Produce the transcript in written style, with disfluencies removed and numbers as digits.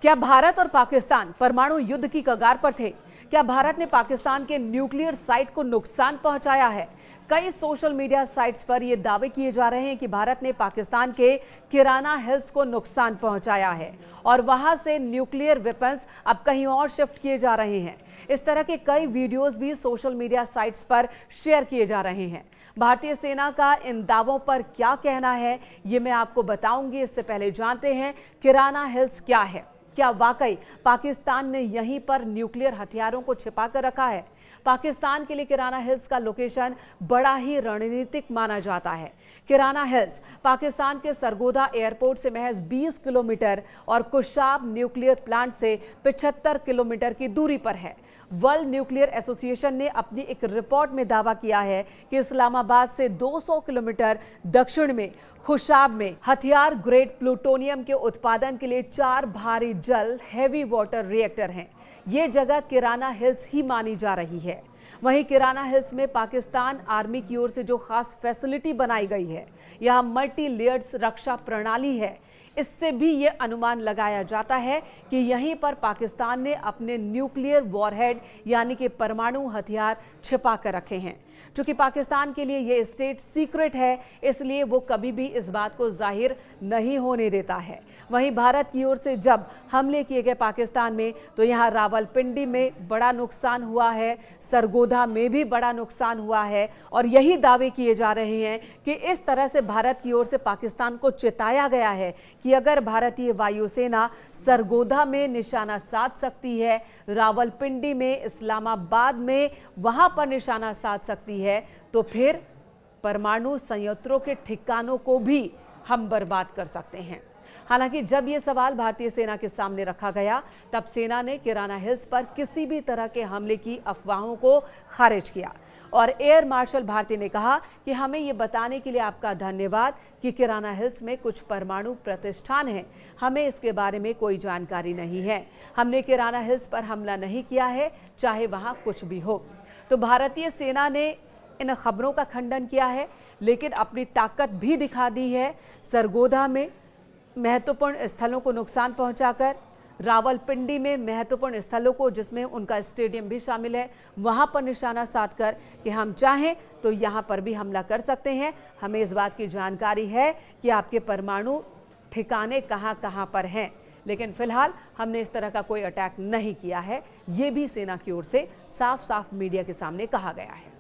क्या भारत और पाकिस्तान परमाणु युद्ध की कगार पर थे? क्या भारत ने पाकिस्तान के न्यूक्लियर साइट को नुकसान पहुंचाया है? कई सोशल मीडिया साइट्स पर यह दावे किए जा रहे हैं कि भारत ने पाकिस्तान के किराना हिल्स को नुकसान पहुंचाया है और वहां से न्यूक्लियर वेपन्स अब कहीं और शिफ्ट किए जा रहे हैं। इस तरह के कई वीडियोस भी सोशल मीडिया साइट्स पर शेयर किए जा रहे हैं। भारतीय सेना का इन दावों पर क्या कहना है, ये मैं आपको बताऊंगी। इससे पहले जानते हैं किराना हिल्स क्या है। क्या वाकई पाकिस्तान ने यहीं पर न्यूक्लियर हथियारों को छिपा कर रखा है? पाकिस्तान के लिए किराना हिल्स का लोकेशन बड़ा ही रणनीतिक माना जाता है। किराना हिल्स पाकिस्तान के सरगोधा एयरपोर्ट से महज 20 किलोमीटर और कुशाब न्यूक्लियर प्लांट से 75 किलोमीटर की दूरी पर है। वर्ल्ड न्यूक्लियर एसोसिएशन ने अपनी एक रिपोर्ट में दावा किया है कि इस्लामाबाद से 200 किलोमीटर दक्षिण में खुशाब में हथियार ग्रेड प्लूटोनियम के उत्पादन के लिए 4 भारी जल हैवी वाटर रिएक्टर हैं। ये जगह किराना हिल्स ही मानी जा रही है। वहीं किराना हिल्स में पाकिस्तान आर्मी की ओर से जो खास फैसिलिटी बनाई गई है, यहाँ मल्टी लेयर्ड रक्षा प्रणाली है। इससे भी ये अनुमान लगाया जाता है कि यहीं पर पाकिस्तान ने अपने न्यूक्लियर वॉरहेड यानी कि परमाणु हथियार छिपा कर रखे हैं। चूंकि पाकिस्तान के लिए ये स्टेट सीक्रेट है, इसलिए वो कभी भी इस बात को जाहिर नहीं होने देता है। वहीं भारत की ओर से जब हमले किए गए पाकिस्तान में, तो यहाँ रावलपिंडी में बड़ा नुकसान हुआ है, सरगोधा में भी बड़ा नुकसान हुआ है और यही दावे किए जा रहे हैं कि इस तरह से भारत की ओर से पाकिस्तान को चेताया गया है कि अगर भारतीय वायुसेना सरगोधा में निशाना साध सकती है, रावलपिंडी में, इस्लामाबाद में वहां पर निशाना साध सकती है, तो फिर परमाणु संयंत्रों के ठिकानों को भी हम बर्बाद कर सकते हैं। हालांकि जब यह सवाल भारतीय सेना के सामने रखा गया, तब सेना ने किराना हिल्स पर किसी भी तरह के हमले की अफवाहों को खारिज किया और एयर मार्शल भारती ने कहा कि हमें यह बताने के लिए आपका धन्यवाद कि किराना हिल्स में कुछ परमाणु प्रतिष्ठान हैं। हमें इसके बारे में कोई जानकारी नहीं है। हमने किराना हिल्स पर हमला नहीं किया है, चाहे वहां कुछ भी हो। तो भारतीय सेना ने इन खबरों का खंडन किया है, लेकिन अपनी ताकत भी दिखा दी है। सरगोधा में महत्वपूर्ण स्थलों को नुकसान पहुंचाकर, रावलपिंडी में महत्वपूर्ण स्थलों को, जिसमें उनका स्टेडियम भी शामिल है, वहां पर निशाना साधकर कि हम चाहें तो यहां पर भी हमला कर सकते हैं। हमें इस बात की जानकारी है कि आपके परमाणु ठिकाने कहां पर हैं, लेकिन फिलहाल हमने इस तरह का कोई अटैक नहीं किया है। ये भी सेना की ओर से साफ साफ मीडिया के सामने कहा गया है।